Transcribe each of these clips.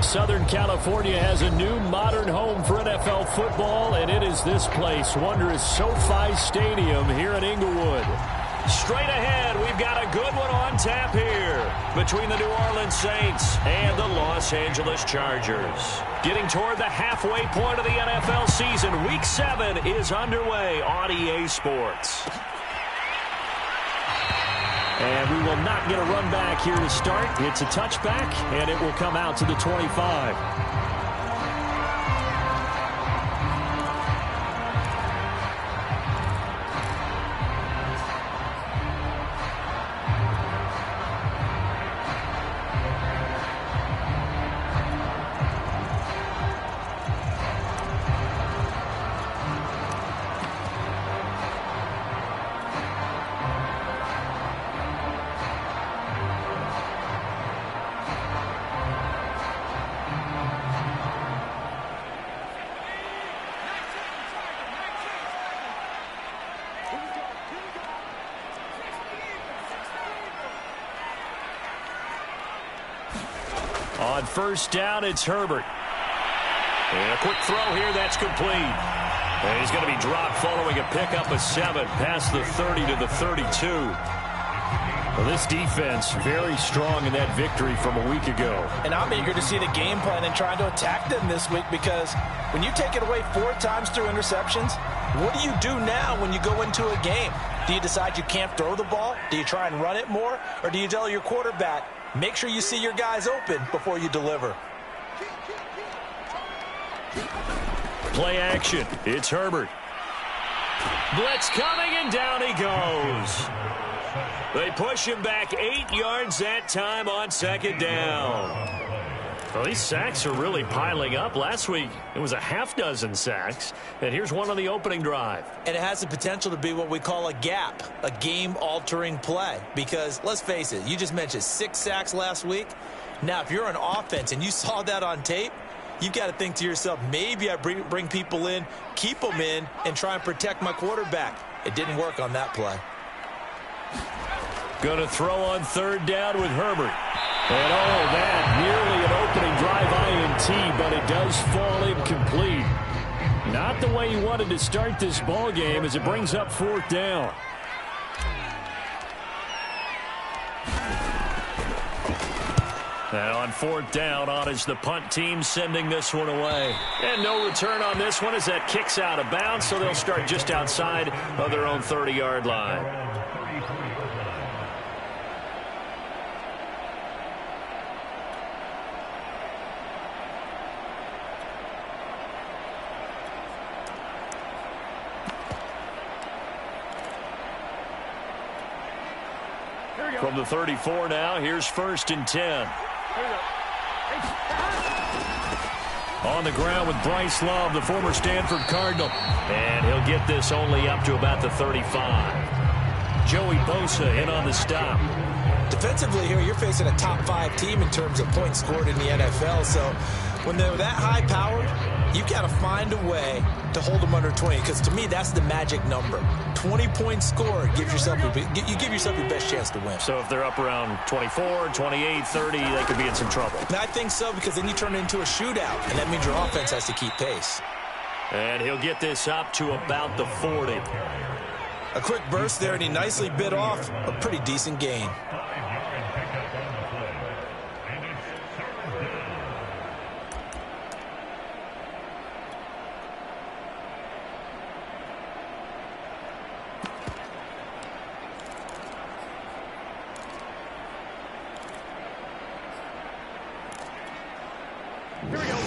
Southern California has a new modern home for NFL football, and it is this place, wondrous SoFi Stadium here in Inglewood. Straight ahead, we've got a good one on tap here between the New Orleans Saints and the Los Angeles Chargers. Getting toward the halfway point of the NFL season, Week 7 is underway on EA Sports. And we will not get a run back here to start. It's a touchback, and it will come out to the 25. On first down, it's Herbert. And a quick throw here, that's complete. And he's going to be dropped following a pickup of 7 past the 30 to the 32. Well, this defense very strong in that victory from a week ago. And I'm eager to see the game plan and trying to attack them this week, because when you take it away 4 times through interceptions, what do you do now when you go into a game? Do you decide you can't throw the ball? Do you try and run it more? Or do you tell your quarterback, make sure you see your guys open before you deliver? Play action. It's Herbert. Blitz coming, and down he goes. They push him back 8 yards that time on second down. Well, these sacks are really piling up. Last week, it was a half-dozen sacks. And here's one on the opening drive. And it has the potential to be what we call a gap, a game-altering play. Because, let's face it, you just mentioned 6 sacks last week. Now, if you're an offense and you saw that on tape, you've got to think to yourself, maybe I bring people in, keep them in, and try and protect my quarterback. It didn't work on that play. Going to throw on third down with Herbert. And that nearly an opening drive INT, but it does fall incomplete. Not the way he wanted to start this ball game as it brings up fourth down. Now on fourth down, on is the punt team sending this one away. And no return on this one as that kicks out of bounds, so they'll start just outside of their own 30-yard line. From the 34 now, here's first and 10. On the ground with Bryce Love, the former Stanford Cardinal. And he'll get this only up to about the 35. Joey Bosa in on the stop. Defensively here, you're facing a top 5 team in terms of points scored in the NFL. So when they're that high-powered, you've got to find a way to hold them under 20, because to me, that's the magic number. 20 points scored, you give yourself your best chance to win. So if they're up around 24, 28, 30, they could be in some trouble. I think so, because then you turn it into a shootout, and that means your offense has to keep pace. And he'll get this up to about the 40. A quick burst there, and he nicely bit off a pretty decent gain. Here we go.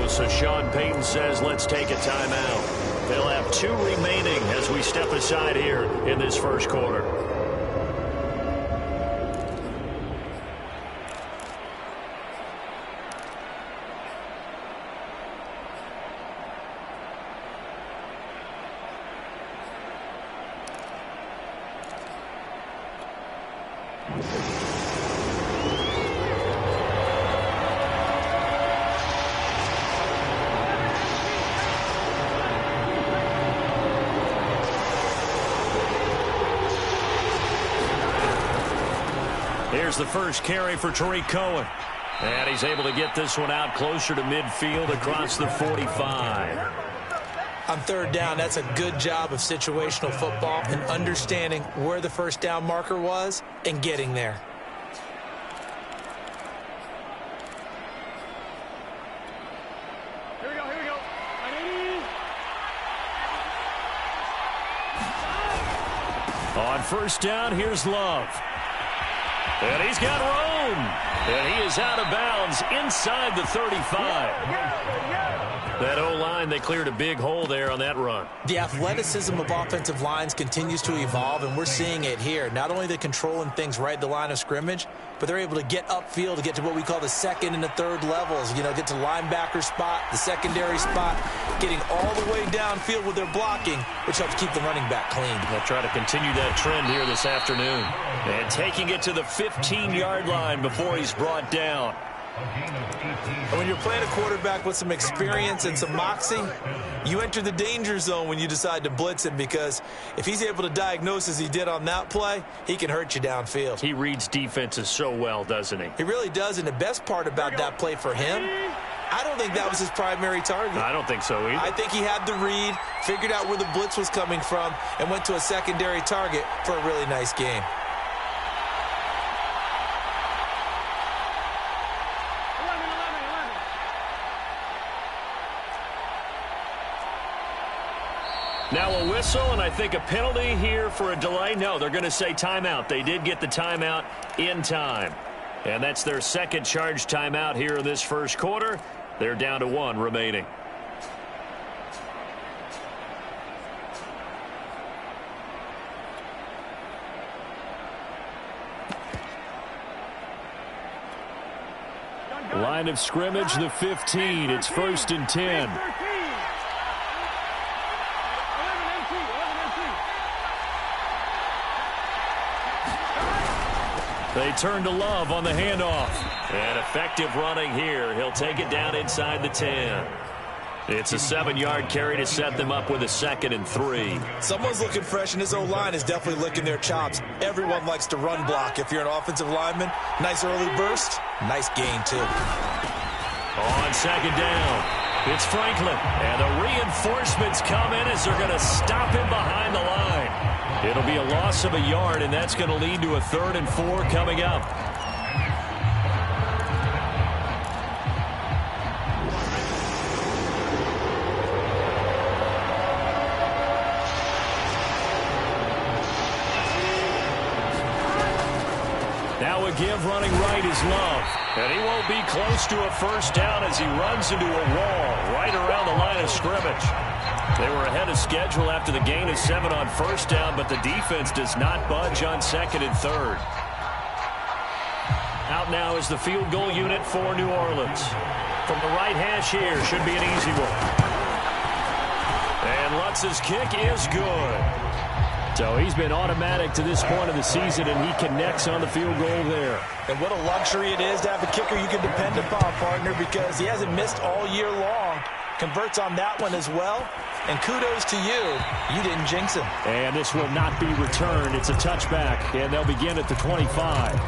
So Sean Payton says, let's take a timeout. They'll have 2 remaining as we step aside here in this first quarter. Here's the first carry for Tariq Cohen. And he's able to get this one out closer to midfield across the 45. On third down, that's a good job of situational football and understanding where the first down marker was and getting there. Here we go, here we go. On first down, here's Love. And he's got room. And he is out of bounds inside the 35. That O-line, they cleared a big hole there on that run. The athleticism of offensive lines continues to evolve, and we're seeing it here. Not only the controlling things right at the line of scrimmage, but they're able to get upfield to get to what we call the second and the third levels. You know, get to linebacker spot, the secondary spot, getting all the way downfield with their blocking, which helps keep the running back clean. They'll try to continue that trend here this afternoon. And taking it to the 15-yard line before he's brought down. And when you're playing a quarterback with some experience and some moxie, you enter the danger zone when you decide to blitz him, because if he's able to diagnose as he did on that play, he can hurt you downfield. He reads defenses so well, doesn't he? He really does, and the best part about that play for him, I don't think that was his primary target. I don't think so either. I think he had the read, figured out where the blitz was coming from, and went to a secondary target for a really nice game. Now a whistle, and I think a penalty here for a delay. No, they're going to say timeout. They did get the timeout in time. And that's their second charge timeout here in this first quarter. They're down to one remaining. Line of scrimmage, the 15. It's 1st and 10. They turn to Love on the handoff. And effective running here. He'll take it down inside the 10. It's a 7-yard carry to set them up with a 2nd and 3. Someone's looking fresh, and his O-line is definitely licking their chops. Everyone likes to run block. If you're an offensive lineman, nice early burst, nice gain too. On 2nd down, it's Franklin. And the reinforcements come in as they're going to stop him behind the line. It'll be a loss of a yard, and that's going to lead to a 3rd and 4 coming up. Now a give running right is Love. And he won't be close to a first down as he runs into a wall right around the line of scrimmage. They were ahead of schedule after the gain of 7 on first down, but the defense does not budge on 2nd and 3rd. Out now is the field goal unit for New Orleans. From the right hash here, should be an easy one. And Lutz's kick is good. So he's been automatic to this point of the season, and he connects on the field goal there. And what a luxury it is to have a kicker you can depend upon, partner, because he hasn't missed all year long. Converts on that one as well. And kudos to you. You didn't jinx him. And this will not be returned. It's a touchback, and they'll begin at the 25.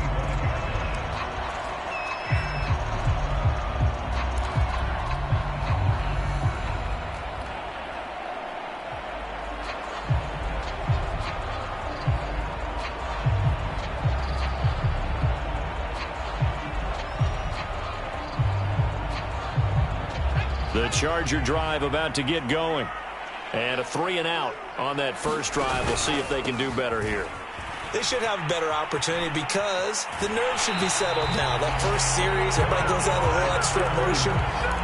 The Charger drive about to get going. And a 3 and out on that first drive. We'll see if they can do better here. They should have a better opportunity because the nerves should be settled now. That first series, everybody goes out with a little extra emotion.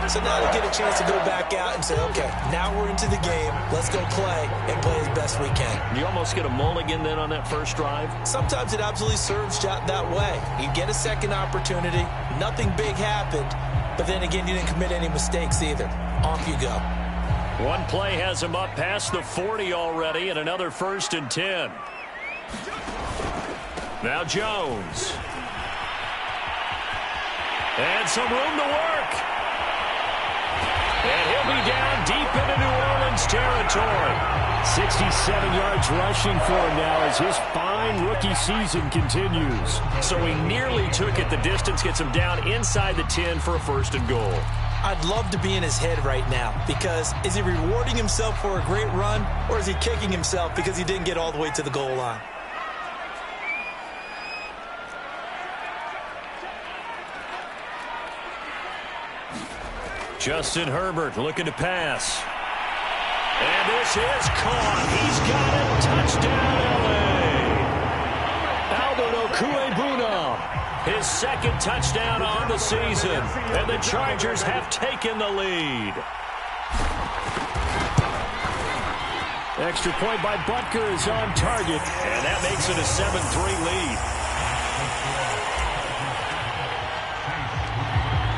So now they get a chance to go back out and say, okay, now we're into the game. Let's go play and play as best we can. You almost get a mulligan then on that first drive? Sometimes it absolutely serves that way. You get a second opportunity. Nothing big happened. But then again, you didn't commit any mistakes either. Off you go. One play has him up past the 40 already, and another 1st and 10. Now Jones. And some room to work. And he'll be down deep into New Orleans territory. 67 yards rushing for him now as his fine rookie season continues. So he nearly took it the distance, gets him down inside the 10 for a 1st and goal. I'd love to be in his head right now, because is he rewarding himself for a great run, or is he kicking himself because he didn't get all the way to the goal line? Justin Herbert looking to pass. And this is caught. He's got it. Touchdown, L.A. Albert Okwuegbunam, his 2nd touchdown on the season. And the Chargers have taken the lead. Extra point by Butker is on target. And that makes it a 7-3 lead.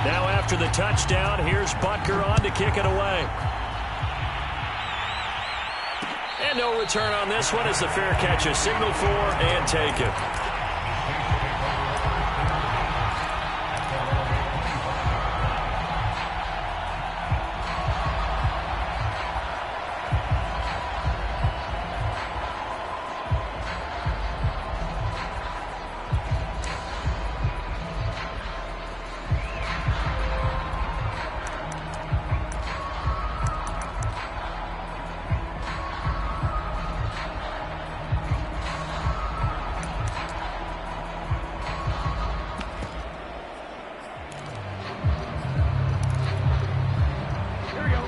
Now after the touchdown, here's Butker on to kick it away. And no return on this one as the fair catch is signaled for and taken.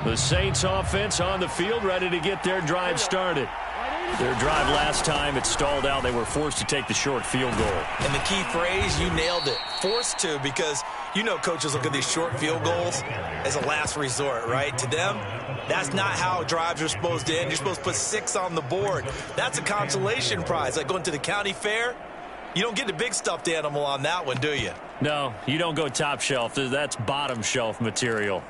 The Saints offense on the field, ready to get their drive started. Their drive last time, it stalled out. They were forced to take the short field goal. And the key phrase, you nailed it. Forced to, because you know coaches look at these short field goals as a last resort, right? To them, that's not how drives are supposed to end. You're supposed to put 6 on the board. That's a consolation prize. Like going to the county fair, you don't get the big stuffed animal on that one, do you? No, you don't go top shelf. That's bottom shelf material.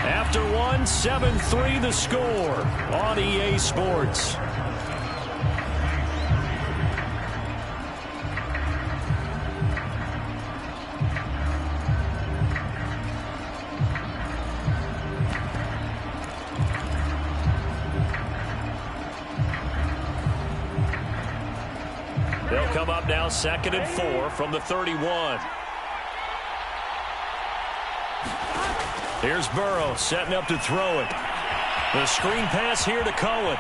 After one, 7-3 the score on EA Sports. They'll come up now 2nd and 4 from the 31. Here's Burrow setting up to throw it. The screen pass here to Cohen.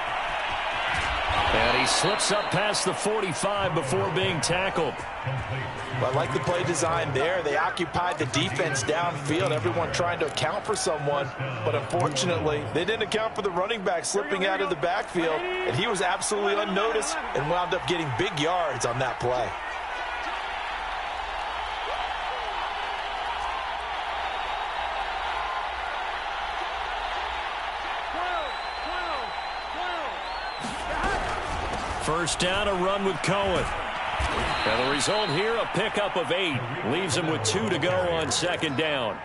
And he slips up past the 45 before being tackled. Well, I like the play design there. They occupied the defense downfield, everyone trying to account for someone. But unfortunately, they didn't account for the running back slipping out of the backfield. And he was absolutely unnoticed and wound up getting big yards on that play. First down, a run with Cohen. And the result here, a pickup of 8. Leaves him with 2 to go on 2nd down.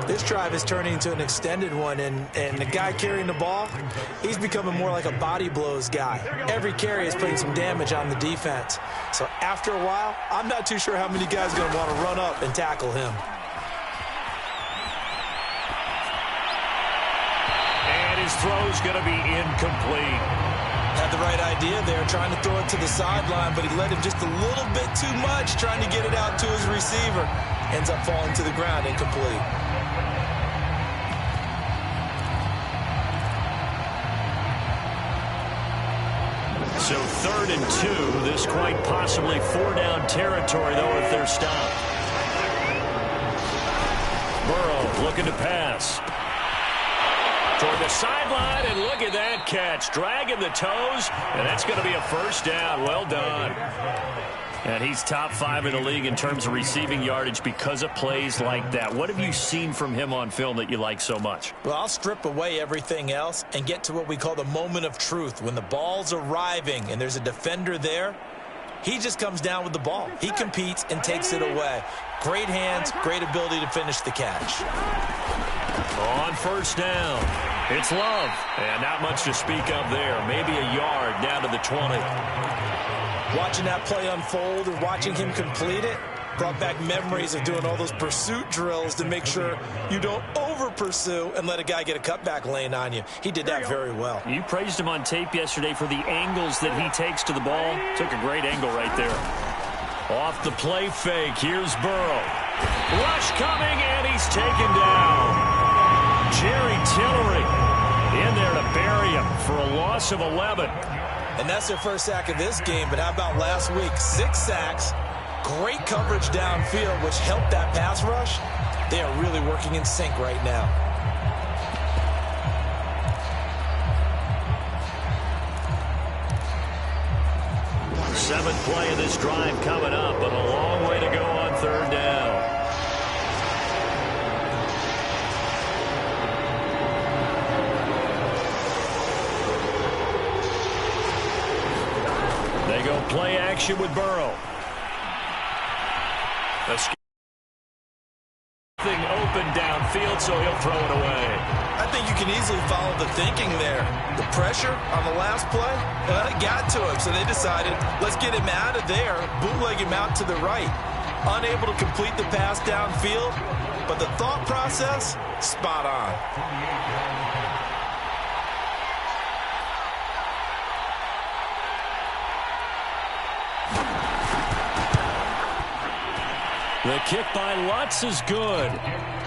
This drive is turning into an extended one, and the guy carrying the ball, he's becoming more like a body blows guy. Every carry is putting some damage on the defense. So after a while, I'm not too sure how many guys are going to want to run up and tackle him. And his throw's going to be incomplete. Had the right idea there, trying to throw it to the sideline, but he let him just a little bit too much, trying to get it out to his receiver. Ends up falling to the ground, incomplete. So 3rd and 2, this quite possibly 4-down territory, though, if they're stopped. Burrow looking to pass. Toward the sideline, and look at that catch. Dragging the toes, and that's going to be a 1st down. Well done. And he's top 5 in the league in terms of receiving yardage because of plays like that. What have you seen from him on film that you like so much? Well, I'll strip away everything else and get to what we call the moment of truth. When the ball's arriving and there's a defender there, He just comes down with the ball. He competes and takes it away. Great hands, great ability to finish the catch. On first down, it's Love. And not much to speak of there. Maybe a yard down to the 20. Watching that play unfold and watching him complete it brought back memories of doing all those pursuit drills to make sure you don't over-pursue and let a guy get a cutback lane on you. He did that very well. You praised him on tape yesterday for the angles that he takes to the ball. Took a great angle right there. Off the play fake, here's Burrow. Rush coming, and he's taken down. Jerry Tillery in there to bury him for a loss of 11. And that's their first sack of this game, but how about last week? 6 sacks. Great coverage downfield, which helped that pass rush. They are really working in sync right now. Seventh play of this drive coming up, but a long way to go on third down. They go play action with Burrow. Thing open downfield, so he'll throw it away. I think you can easily follow the thinking there. The pressure on the last play, it got to him, so they decided, let's get him out of there, bootleg him out to the right. Unable to complete the pass downfield, but the thought process, spot on. The kick by Lutz is good.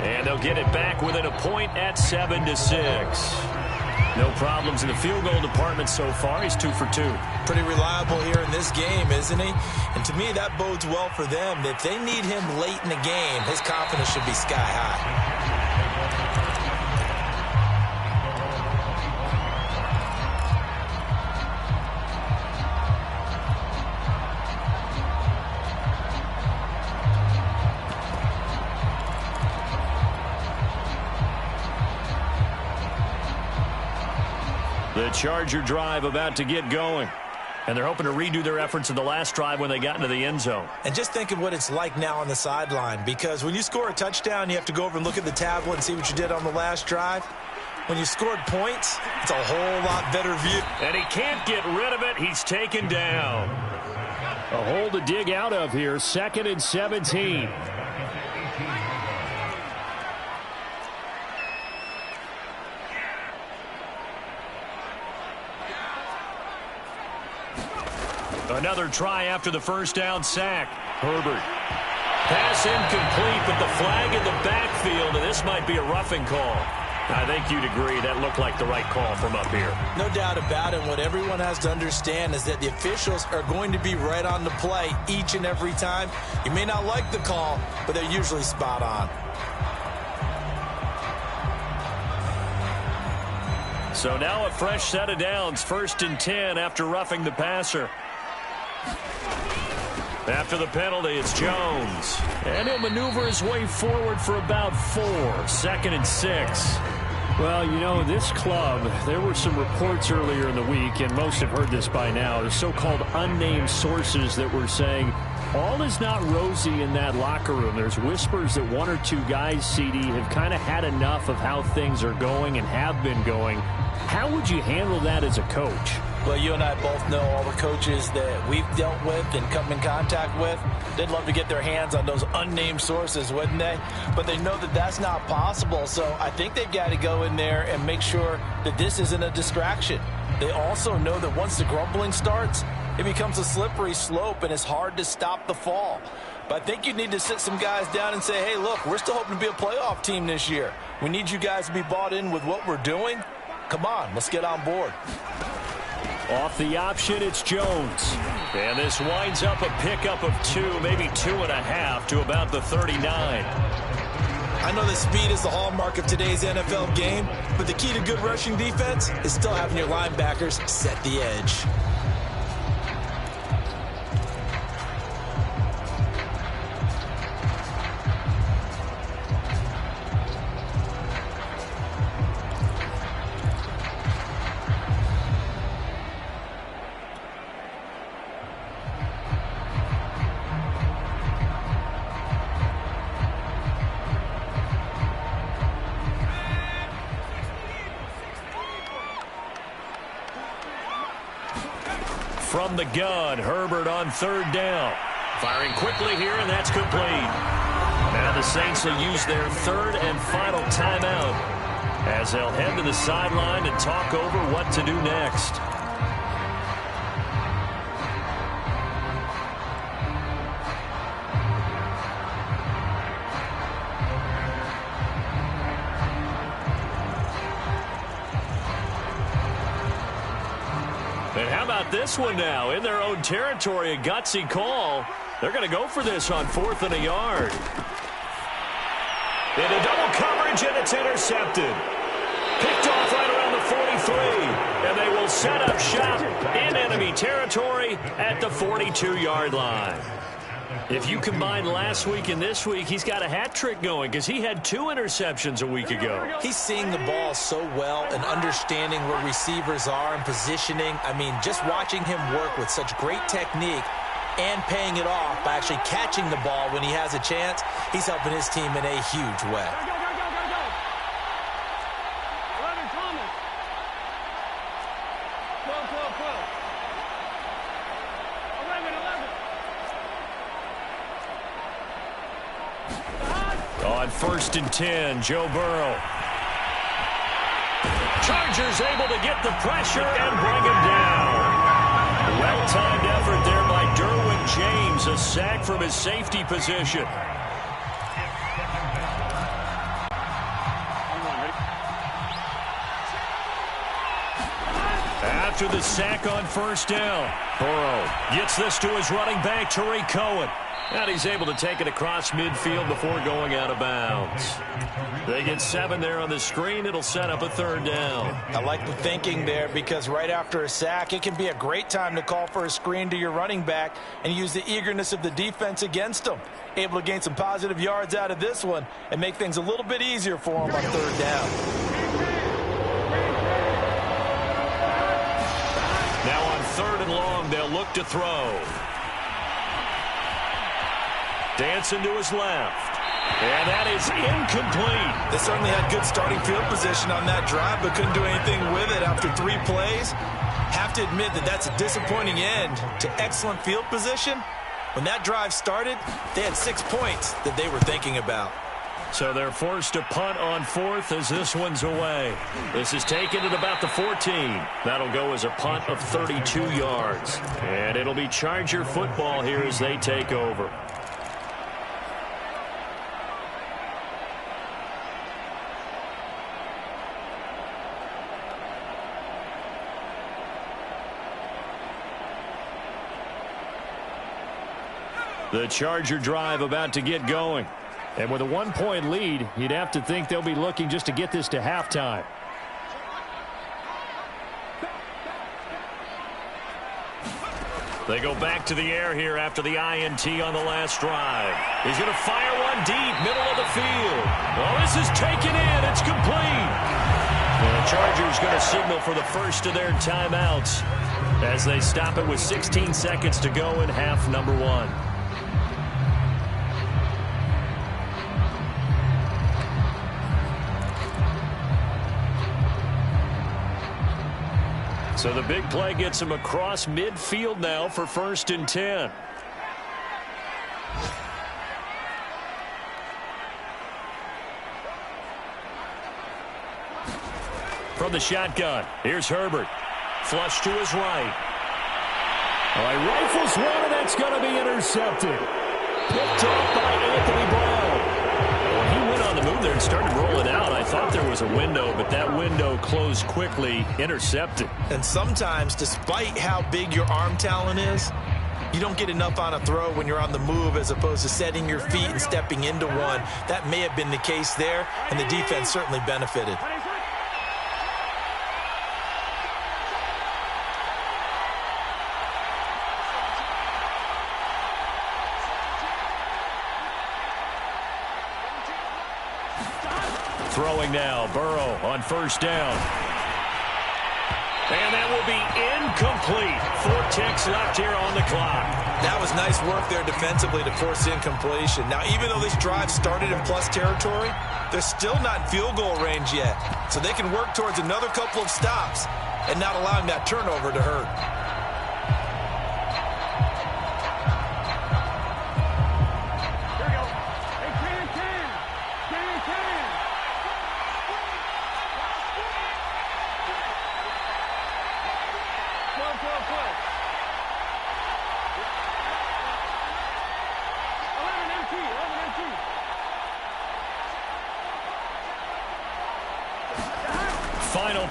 And they'll get it back within a point at 7-6. No problems in the field goal department so far. He's 2 for 2. Pretty reliable here in this game, isn't he? And to me, that bodes well for them. If they need him late in the game, his confidence should be sky high. The Charger drive about to get going. And they're hoping to redo their efforts in the last drive when they got into the end zone. And just think of what it's like now on the sideline, because when you score a touchdown, you have to go over and look at the tablet and see what you did on the last drive. When you scored points, it's a whole lot better view. And he can't get rid of it. He's taken down. A hole to dig out of here. 2nd and 17. Another try after the first down sack. Herbert. Pass incomplete, but the flag in the backfield, and this might be a roughing call. I think you'd agree that looked like the right call from up here. No doubt about it. What everyone has to understand is that the officials are going to be right on the play each and every time. You may not like the call, but they're usually spot on. So now a fresh set of downs. 1st and 10 after roughing the passer. After the penalty, it's Jones. And he'll maneuver his way forward for about 4. 2nd and 6. Well, you know, this club, there were some reports earlier in the week, and most have heard this by now, the so-called unnamed sources that were saying all is not rosy in that locker room. There's whispers that 1 or 2 guys, CD, have kind of had enough of how things are going and have been going. How would you handle that as a coach? Well, you and I both know all the coaches that we've dealt with and come in contact with. They'd love to get their hands on those unnamed sources, wouldn't they? But they know that that's not possible, so I think they've got to go in there and make sure that this isn't a distraction. They also know that once the grumbling starts, it becomes a slippery slope, and it's hard to stop the fall. But I think you need to sit some guys down and say, hey, look, we're still hoping to be a playoff team this year. We need you guys to be bought in with what we're doing. Come on, let's get on board. Off the option, it's Jones. And this winds up a pickup of 2, maybe 2.5 to about the 39. I know that speed is the hallmark of today's NFL game, but the key to good rushing defense is still having your linebackers set the edge. from the gun. Herbert on third down. Firing quickly here, and that's complete. Now the Saints will use their third and final timeout as they'll head to the sideline and talk over what to do next. And how about this one now? In their own territory, a gutsy call. They're going to go for this on 4th and a yard. Into double coverage, and it's intercepted. Picked off right around the 43. And they will set up shop in enemy territory at the 42-yard line. If you combine last week and this week, he's got a hat trick going because he had 2 interceptions a week ago. He's seeing the ball so well and understanding where receivers are and positioning. I mean, just watching him work with such great technique and paying it off by actually catching the ball when he has a chance, he's helping his team in a huge way. On 1st and 10, Joe Burrow. Chargers able to get the pressure and bring him down. Well-timed effort there by Derwin James, a sack from his safety position. After the sack on 1st down, Burrow gets this to his running back, Tariq Cohen. And he's able to take it across midfield before going out of bounds. They get 7 there on the screen. It'll set up a 3rd down. I like the thinking there because right after a sack, it can be a great time to call for a screen to your running back and use the eagerness of the defense against them. Able to gain some positive yards out of this one and make things a little bit easier for them on 3rd down. Now on 3rd and long, they'll look to throw. Dancing to his left. And that is incomplete. They certainly had good starting field position on that drive, but couldn't do anything with it after 3 plays. Have to admit that that's a disappointing end to excellent field position. When that drive started, they had 6 points that they were thinking about. So they're forced to punt on 4th as this one's away. This is taken at about the 14. That'll go as a punt of 32 yards. And it'll be Charger football here as they take over. The Charger drive about to get going. And with a 1-point lead, you'd have to think they'll be looking just to get this to halftime. They go back to the air here after the INT on the last drive. He's going to fire one deep, middle of the field. Oh, this is taken in. It's complete. And the Chargers going to signal for the first of their timeouts as they stop it with 16 seconds to go in half number 1. So the big play gets him across midfield now for 1st and 10. From the shotgun, here's Herbert. Flush to his right. All right, rifles one, and that's going to be intercepted. Picked off by Anthony Brown. Well, he went on the move there and started rolling out. I thought there was a window, but that window closed quickly, intercepted. And sometimes, despite how big your arm talent is, you don't get enough on a throw when you're on the move as opposed to setting your feet and stepping into one. That may have been the case there, and the defense certainly benefited. Throwing now, Burrow on 1st down. And that will be incomplete. 4 ticks left here on the clock. That was nice work there defensively to force incompletion. Now, even though this drive started in plus territory, they're still not in field goal range yet. So they can work towards another couple of stops and not allowing that turnover to hurt.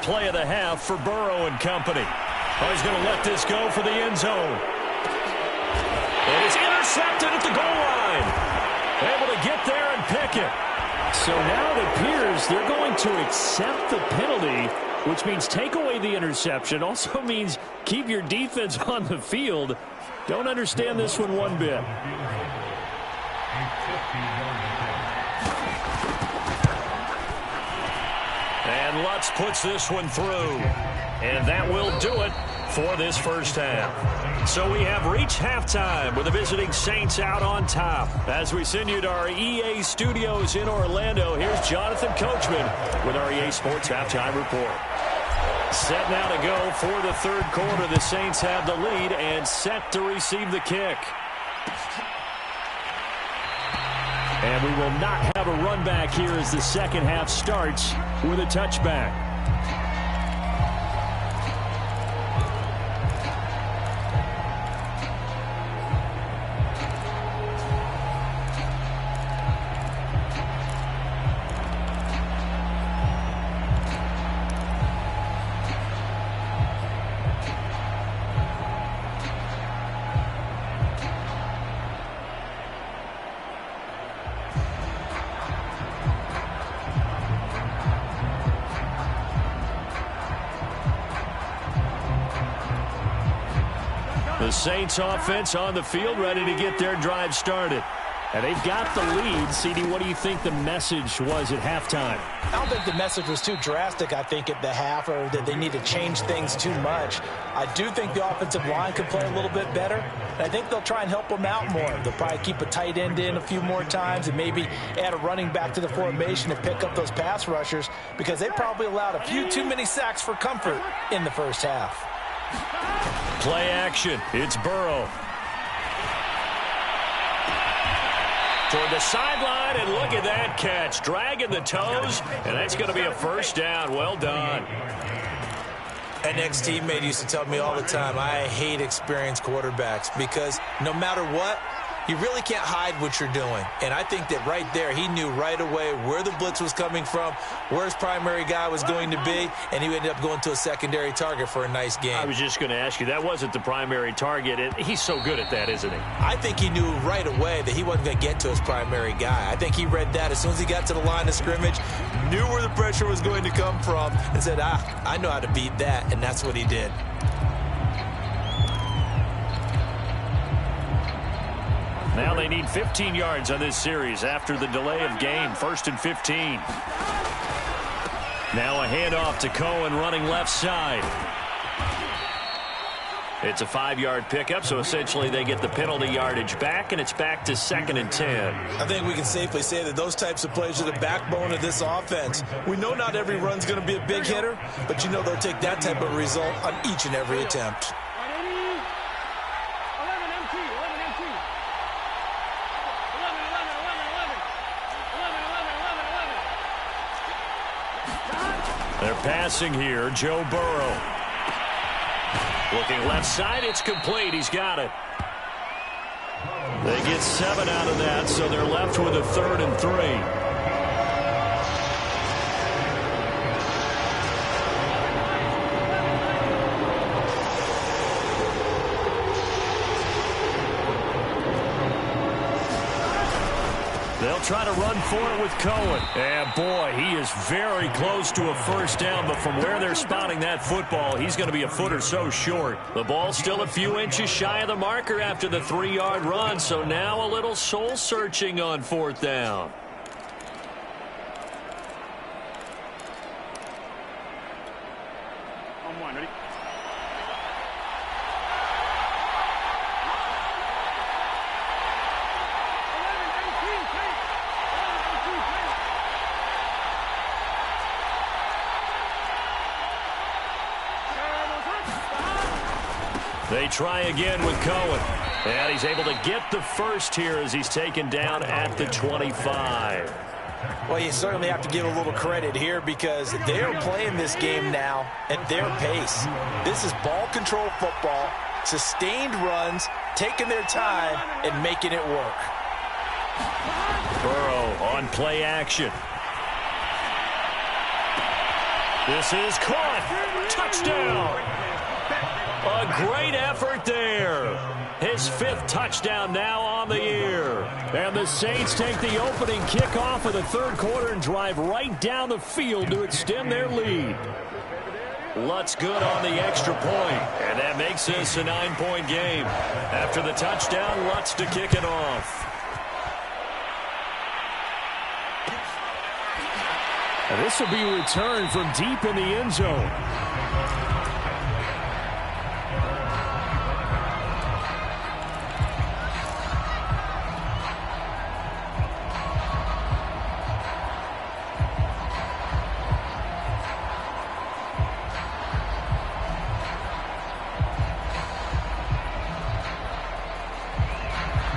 play of the half for Burrow and company. Oh, he's going to let this go for the end zone. And it's intercepted at the goal line. Able to get there and pick it. So now it appears they're going to accept the penalty, which means take away the interception. Also means keep your defense on the field. Don't understand this one bit. And Lutz puts this one through. And that will do it for this first half. So we have reached halftime with the visiting Saints out on top. As we send you to our EA studios in Orlando, here's Jonathan Coachman with our EA Sports Halftime Report. Set now to go for the third quarter. The Saints have the lead and set to receive the kick. And we will not have a run back here as the second half starts with a touchback. The Saints offense on the field, ready to get their drive started. And they've got the lead. CD, what do you think the message was at halftime? I don't think the message was too drastic, I think, at the half, or that they need to change things too much. I do think the offensive line could play a little bit better. And I think they'll try and help them out more. They'll probably keep a tight end in a few more times and maybe add a running back to the formation to pick up those pass rushers, because they probably allowed a few too many sacks for comfort in the first half. Play action. It's Burrow. Toward the sideline, and look at that catch. Dragging the toes, and that's going to be a first down. Well done. An ex-teammate used to tell me all the time, I hate experienced quarterbacks because no matter what, you really can't hide what you're doing. And I think that right there, he knew right away where the blitz was coming from, where his primary guy was going to be, and he ended up going to a secondary target for a nice game. I was just going to ask you, that wasn't the primary target. He's so good at that, isn't he? I think he knew right away that he wasn't going to get to his primary guy. I think he read that as soon as he got to the line of scrimmage, knew where the pressure was going to come from, and said, I know how to beat that, and that's what he did. Now they need 15 yards on this series after the delay of game. 1st and 15. Now a handoff to Cohen running left side. It's a 5-yard pickup, so essentially they get the penalty yardage back, and it's back to 2nd and 10. I think we can safely say that those types of plays are the backbone of this offense. We know not every run's going to be a big hitter, but you know they'll take that type of result on each and every attempt. They're passing here. Joe Burrow. Looking left side. It's complete. He's got it. They get 7 out of that, so they're left with a 3rd and 3. They'll try to run for it with Cohen. And, boy, he is very close to a first down, but from where they're spotting that football, he's going to be a foot or so short. The ball's still a few inches shy of the marker after the 3-yard run, so now a little soul-searching on 4th down. They try again with Cohen. And he's able to get the first here as he's taken down at the 25. Well, you certainly have to give a little credit here because they're playing this game now at their pace. This is ball control football, sustained runs, taking their time, and making it work. Burrow on play action. This is caught. Touchdown. A great effort there. His 5th touchdown now on the year. And the Saints take the opening kickoff of the 3rd quarter and drive right down the field to extend their lead. Lutz good on the extra point, and that makes this a 9-point game. After the touchdown, Lutz to kick it off. And this will be a return from deep in the end zone.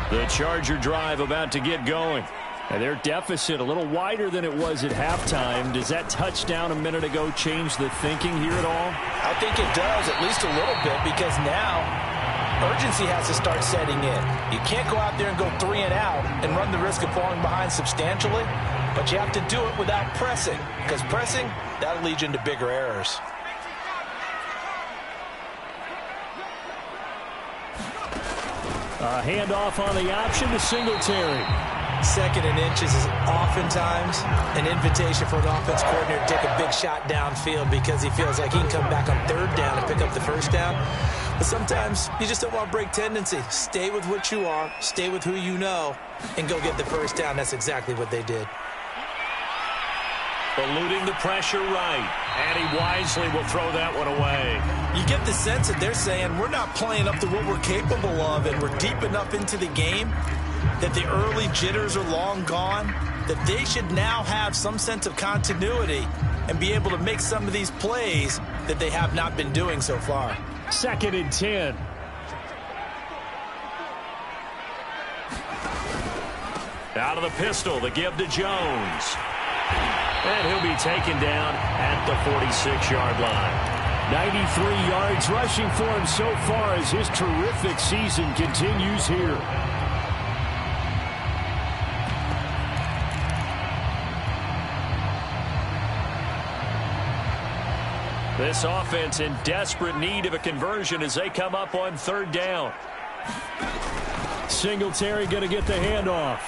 The Charger drive about to get going. And their deficit a little wider than it was at halftime. Does that touchdown a minute ago change the thinking here at all? I think it does, at least a little bit, because now urgency has to start setting in. You can't go out there and go 3 and out and run the risk of falling behind substantially, but you have to do it without pressing, because pressing, that'll lead you into bigger errors. A handoff on the option to Singletary. 2nd and inches is oftentimes an invitation for an offense coordinator to take a big shot downfield because he feels like he can come back on 3rd down and pick up the 1st down. But sometimes you just don't want to break tendency. Stay with what you are, stay with who you know, and go get the 1st down. That's exactly what they did. Eluding the pressure right, and he wisely will throw that one away. You get the sense that they're saying we're not playing up to what we're capable of, and we're deep enough into the game that the early jitters are long gone, that they should now have some sense of continuity and be able to make some of these plays that they have not been doing so far. 2nd and 10. Out of the pistol, the give to Jones. And he'll be taken down at the 46-yard line. 93 yards rushing for him so far as his terrific season continues here. This offense in desperate need of a conversion as they come up on 3rd down. Singletary going to get the handoff.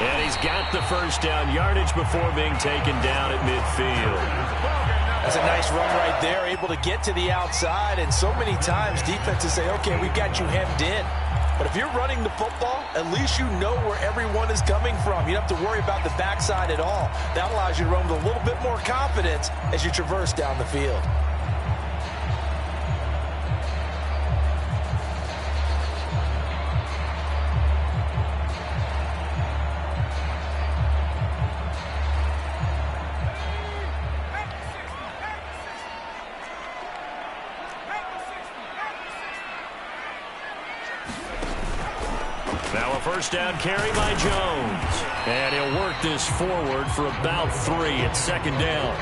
And he's got the 1st down yardage before being taken down at midfield. That's a nice run right there, able to get to the outside. And so many times defenses say, okay, we've got you hemmed in. But if you're running the football, at least you know where everyone is coming from. You don't have to worry about the backside at all. That allows you to run with a little bit more confidence as you traverse down the field. Now a 1st down carry by Jones. And he'll work this forward for about 3 at 2nd down.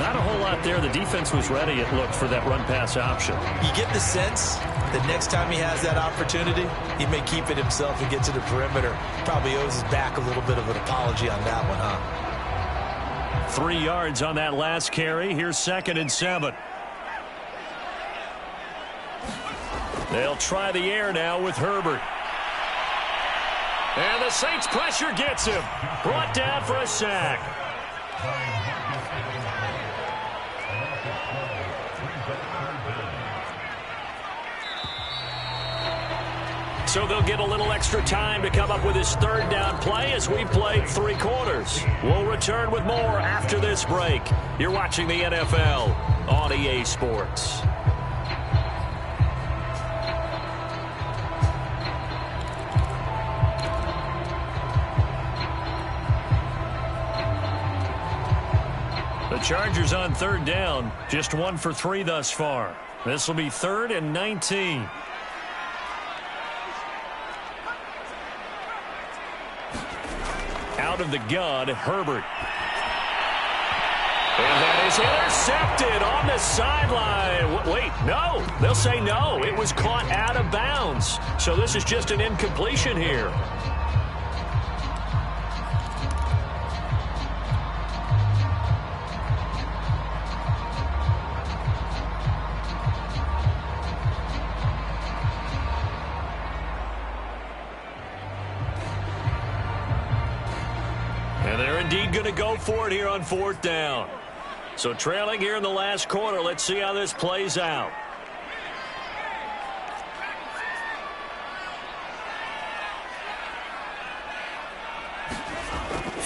Not a whole lot there. The defense was ready, it looked, for that run-pass option. You get the sense that next time he has that opportunity, he may keep it himself and get to the perimeter. Probably owes his back a little bit of an apology on that one, huh? 3 yards on that last carry. Here's 2nd and 7. They'll try the air now with Herbert. And the Saints pressure gets him. Brought down for a sack. So they'll get a little extra time to come up with his 3rd down play as we played 3 quarters. We'll return with more after this break. You're watching the NFL on EA Sports. The Chargers on 3rd down, just 1 for 3 thus far. This will be 3rd and 19. Out of the gun, Herbert. And that is intercepted on the sideline. Wait, no. They'll say no. It was caught out of bounds. So this is just an incompletion here. lead going to go for it here on 4th down? So trailing here in the last quarter. Let's see how this plays out.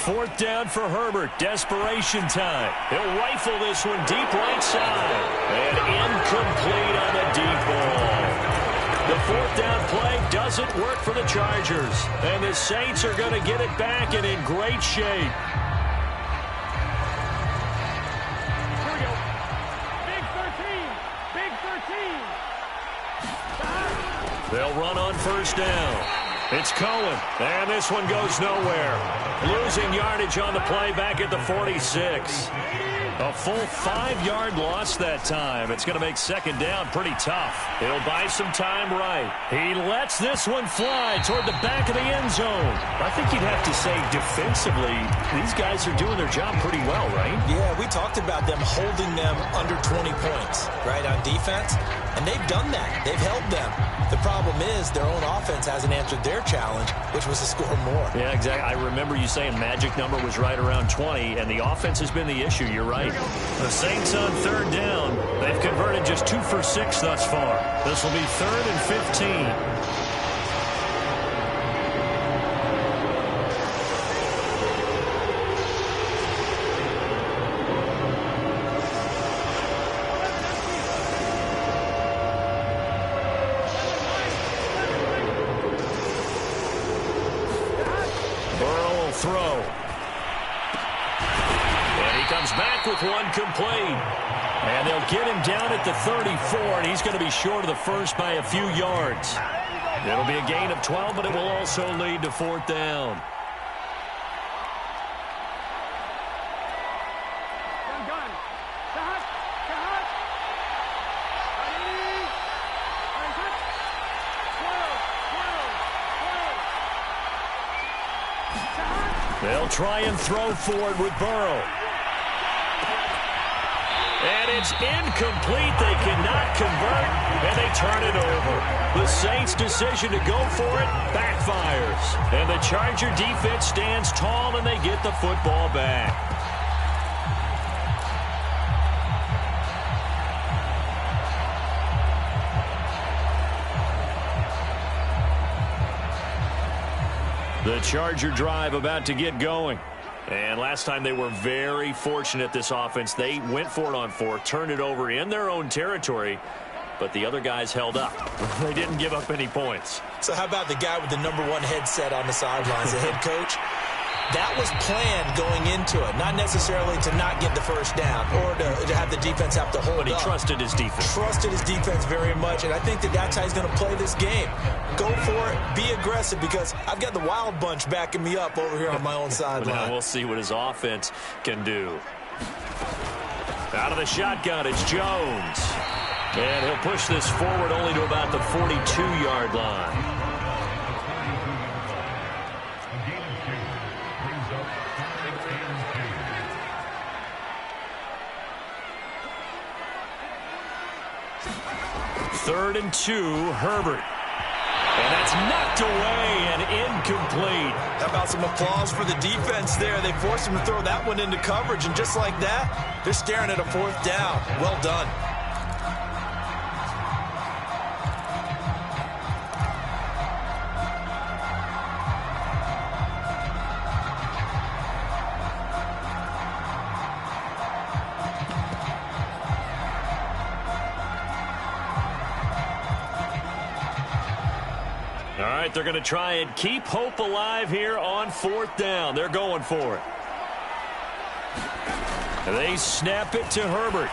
4th down for Herbert. Desperation time. He'll rifle this one deep right side. And incomplete on the deep ball. The 4th down play doesn't work for the Chargers. And the Saints are going to get it back and in great shape. Here we go. Big 13. Big 13. They'll run on 1st down. It's Cohen. And this one goes nowhere. Losing yardage on the play back at the 46. A full 5-yard loss that time. It's going to make 2nd down pretty tough. He'll buy some time right. He lets this one fly toward the back of the end zone. I think you'd have to say defensively, these guys are doing their job pretty well, right? Yeah, we talked about them holding them under 20 points, right, on defense. And they've done that. They've held them. The problem is their own offense hasn't answered their challenge, which was to score more. Yeah, exactly. I remember you saying magic number was right around 20, and the offense has been the issue. You're right. The Saints on 3rd down. They've converted just 2 for 6 thus far. This will be 3rd and 15. Throw. And he comes back with one complete. And they'll get him down at the 34, and he's going to be short of the first by a few yards. It'll be a gain of 12, but it will also lead to 4th down. They'll try and throw forward with Burrow. And it's incomplete. They cannot convert, and they turn it over. The Saints' decision to go for it backfires. And the Charger defense stands tall, and they get the football back. The Charger drive about to get going. And last time they were very fortunate, this offense. They went for it on 4th, turned it over in their own territory, but the other guys held up. They didn't give up any points. So how about the guy with the #1 headset on the sidelines, the head coach? That was planned going into it, not necessarily to not get the first down or to have the defense have to hold up. But he trusted his defense. Trusted his defense very much, and I think that's how he's going to play this game. Go for it, be aggressive, because I've got the Wild Bunch backing me up over here on my own sideline. Now we'll see what his offense can do. Out of the shotgun, it's Jones. And he'll push this forward only to about the 42-yard line. Third and 2, Herbert. And that's knocked away and incomplete. How about some applause for the defense there? They forced him to throw that one into coverage, and just like that, they're staring at a 4th down. Well done. All right, they're going to try and keep hope alive here on 4th down. They're going for it. They snap it to Herbert.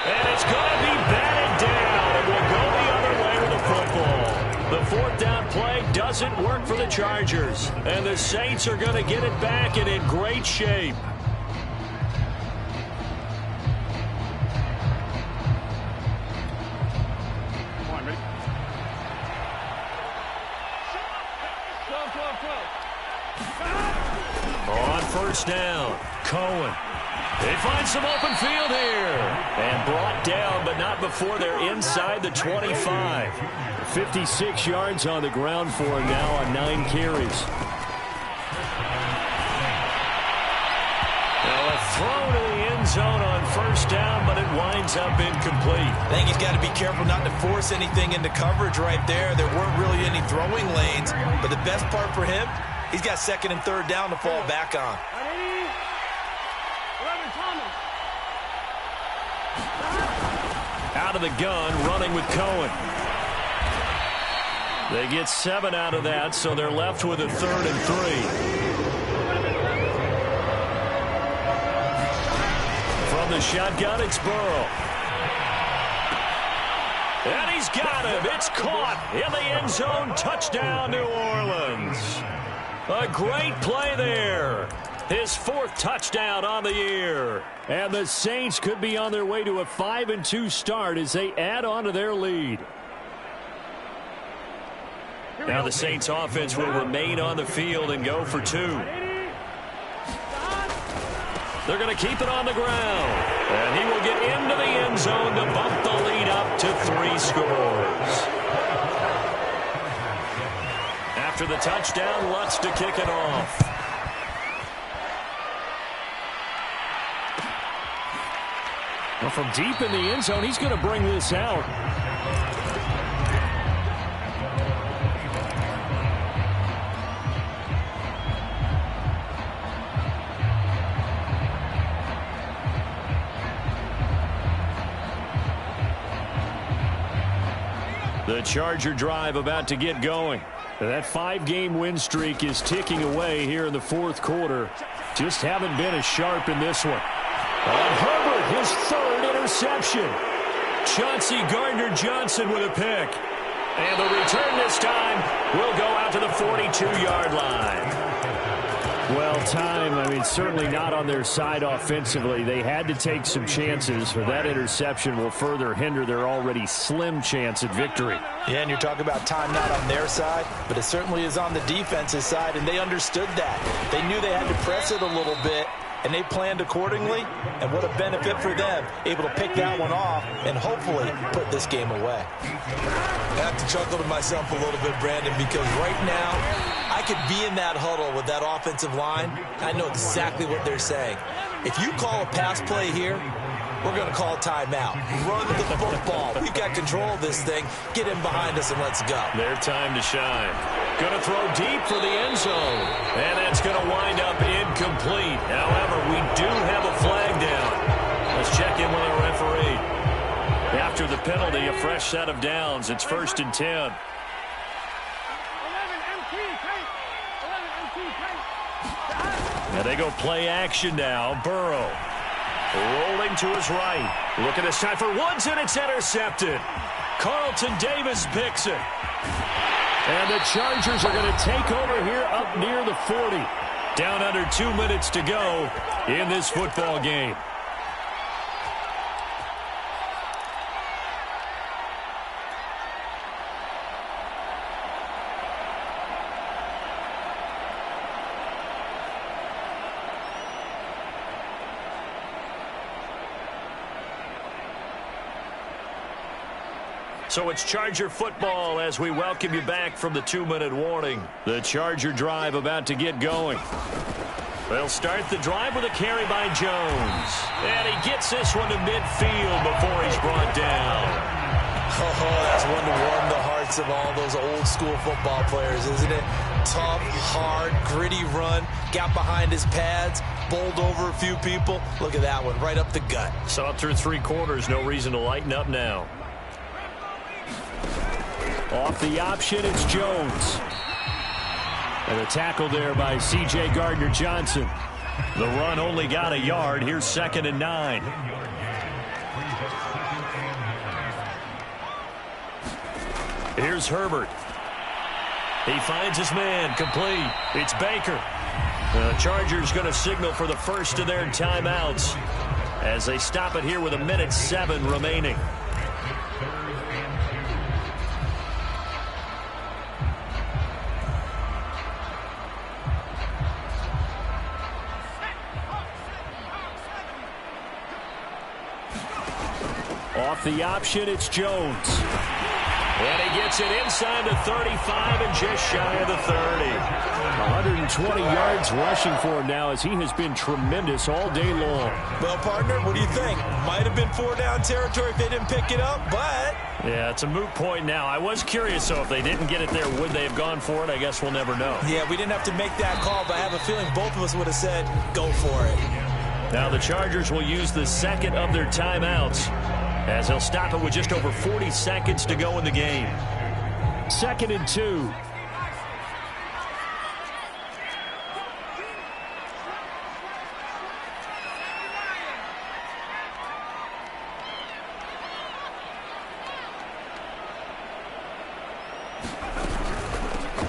And it's going to be batted down. It will go the other way with the football. The 4th down play doesn't work for the Chargers. And the Saints are going to get it back and in great shape. On 1st down, Cohen. They find some open field here. And brought down, but not before they're inside the 25. 56 yards on the ground for him now on 9 carries. zone on first down, but it winds up incomplete. I think he's got to be careful not to force anything into coverage right there. There weren't really any throwing lanes, but the best part for him, he's got second and third down to fall back on. Out of the gun, running with Cohen. They get 7 out of that, so they're left with a 3rd and 3. From the shotgun, it's Burrow. And he's got him. It's caught in the end zone. Touchdown, New Orleans. A great play there. His 4th touchdown on the year. And the Saints could be on their way to a 5-2 start as they add on to their lead. Now the Saints offense will remain on the field and go for 2. They're going to keep it on the ground. And he will get into the end zone to bump the lead up to 3 scores. After the touchdown, Lutz to kick it off. Well, from deep in the end zone, he's going to bring this out. The Charger drive about to get going. That 5-game win streak is ticking away here in the 4th quarter. Just haven't been as sharp in this one. And Herbert, his 3rd interception. Chauncey Gardner-Johnson with a pick. And the return this time will go out to the 42-yard line. Well, time, certainly not on their side offensively. They had to take some chances, but that interception will further hinder their already slim chance at victory. Yeah, and you're talking about time not on their side, but it certainly is on the defensive side, and they understood that. They knew they had to press it a little bit, and they planned accordingly, and what a benefit for them, able to pick that one off and hopefully put this game away. I have to chuckle to myself a little bit, Brandon, because right now I could be in that huddle with that offensive line. I know exactly what they're saying. If you call a pass play here, we're going to call a timeout. Run the football. We've got control of this thing. Get in behind us and let's go. Their time to shine. Going to throw deep for the end zone. And that's going to wind up incomplete. However, we do have a flag down. Let's check in with our referee. After the penalty, a fresh set of downs. It's 1st and 10. Now they go play action now. Burrow rolling to his right. Look at this time for Woods, and it's intercepted. Carlton Davis picks it. And the Chargers are going to take over here up near the 40. Down under 2 minutes to go in this football game. So it's Charger football as we welcome you back from the 2-minute warning. The Charger drive about to get going. They'll start the drive with a carry by Jones. And he gets this one to midfield before he's brought down. Oh, that's one to warm the hearts of all those old school football players, isn't it? Tough, hard, gritty run. Got behind his pads, bowled over a few people. Look at that one, right up the gut. Saw it through 3 quarters. No reason to lighten up now. Off the option, it's Jones. And a tackle there by C.J. Gardner-Johnson. The run only got a yard. Here's 2nd and 9. Here's Herbert. He finds his man, complete. It's Baker. The Chargers going to signal for the first of their timeouts as they stop it here with 1:07 remaining. Off the option, it's Jones. And he gets it inside the 35 and just shy of the 30. 120 yards rushing for him now as he has been tremendous all day long. Well, partner, what do you think? Might have been 4-down territory if they didn't pick it up, but... Yeah, it's a moot point now. I was curious, so if they didn't get it there, would they have gone for it? I guess we'll never know. Yeah, we didn't have to make that call, but I have a feeling both of us would have said, go for it. Now the Chargers will use the second of their timeouts as they'll stop it with just over 40 seconds to go in the game. 2nd and 2.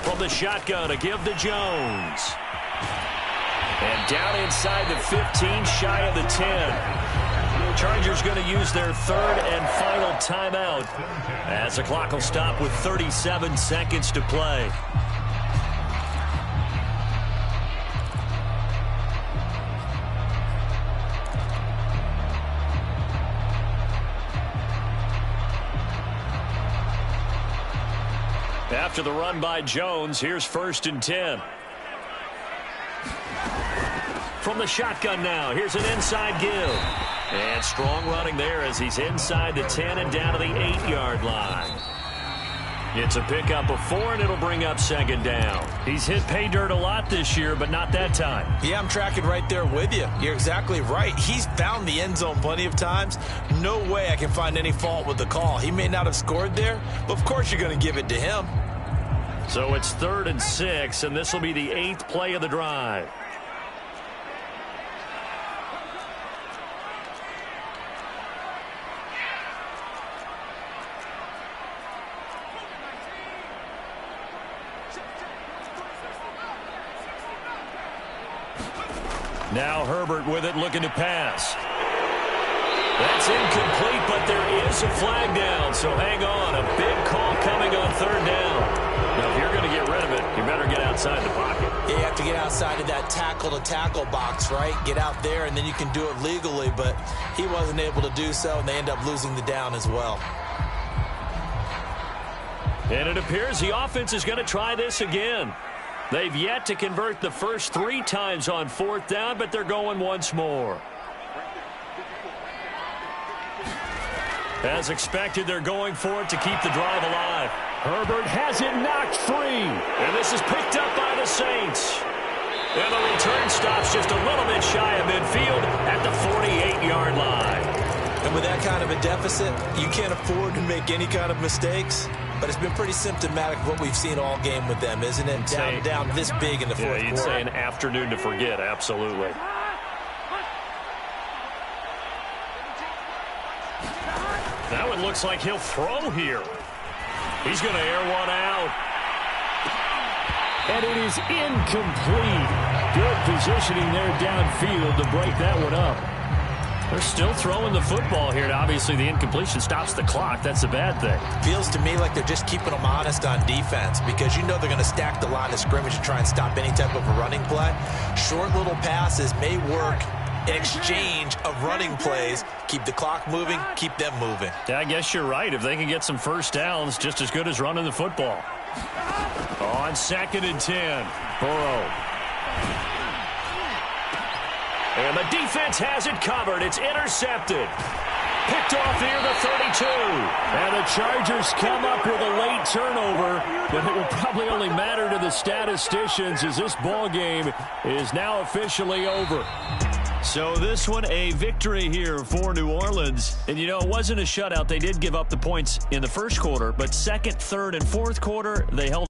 From the shotgun, a give to Jones. And down inside the 15, shy of the 10. Chargers going to use their third and final timeout as the clock will stop with 37 seconds to play. After the run by Jones, here's 1st and 10. From the shotgun now, here's an inside give. And strong running there as he's inside the 10 and down to the 8-yard line. It's a pickup of 4, and it'll bring up 2nd down. He's hit pay dirt a lot this year, but not that time. Yeah, I'm tracking right there with you. You're exactly right. He's found the end zone plenty of times. No way I can find any fault with the call. He may not have scored there, but of course you're going to give it to him. So it's 3rd and 6, and this will be the 8th play of the drive. Now Herbert with it, looking to pass. That's incomplete, but there is a flag down, so hang on. A big call coming on 3rd down. Now, if you're going to get rid of it, you better get outside the pocket. Yeah, you have to get outside of that tackle-to-tackle box, right? Get out there, and then you can do it legally, but he wasn't able to do so, and they end up losing the down as well. And it appears the offense is going to try this again. They've yet to convert the first 3 times on 4th down, but they're going once more. As expected, they're going for it to keep the drive alive. Herbert has it knocked free. And this is picked up by the Saints. And the return stops just a little bit shy of midfield at the 48-yard line. And with that kind of a deficit, you can't afford to make any kind of mistakes. But it's been pretty symptomatic of what we've seen all game with them, isn't it? Down this big in the fourth quarter. You'd say an afternoon to forget, absolutely. That one looks like he'll throw here. He's going to air one out. And it is incomplete. Good positioning there downfield to break that one up. They're still throwing the football here. Obviously, the incompletion stops the clock. That's a bad thing. Feels to me like they're just keeping them honest on defense because you know they're going to stack the line of scrimmage and try and stop any type of a running play. Short little passes may work in exchange of running plays. Keep the clock moving, keep them moving. Yeah, I guess you're right. If they can get some first downs, just as good as running the football. On 2nd and 10, Burrow. And the defense has it covered. It's intercepted. Picked off near the 32. And the Chargers come up with a late turnover, but it will probably only matter to the statisticians as this ball game is now officially over. So this one, a victory here for New Orleans. And, you know, it wasn't a shutout. They did give up the points in the first quarter, but 2nd, 3rd, and 4th quarter, they held